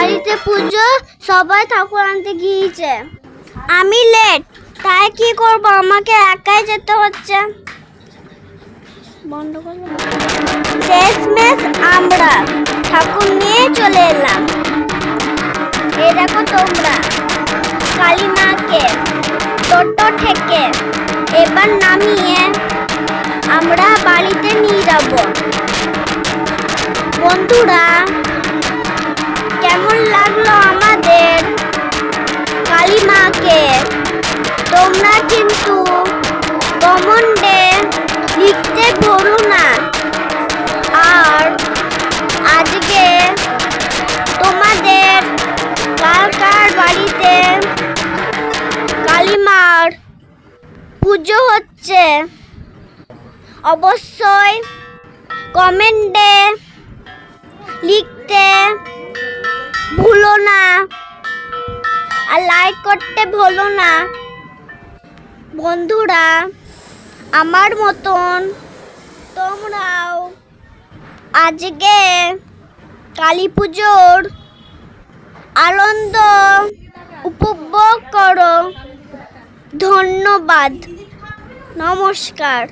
বাড়িতে পুজো, সবাই ঠাকুর আনতে গিয়েছে। আমি লেট, তাই কি করব, আমাকে একাই যেতে হচ্ছে। বন্ধ করো। শেষমেশ আমরা ঠাকুর নিয়ে চলে এলাম। এই দেখো তোমরা, কালী মাকে টোটো থেকে এবার নামিয়ে আমরা বাড়িতে নিয়ে যাব। বন্ধুরা, কেমন লাগলো আমাদের কালী মাকে? তোমরা কিন্তু কমেন্টে লিখতে ভুলো না। আর আজকে তোমাদের কার কার বাড়িতে কালী মার পুজো হচ্ছে অবশ্যই কমেন্টে লিখতে ভুলো না, আর লাইক করতে ভুলো না। বন্ধুরা, আমার মতন তোমরাও আজকে কালী পুজোর আনন্দ উপভোগ করো। ধন্যবাদ, নমস্কার।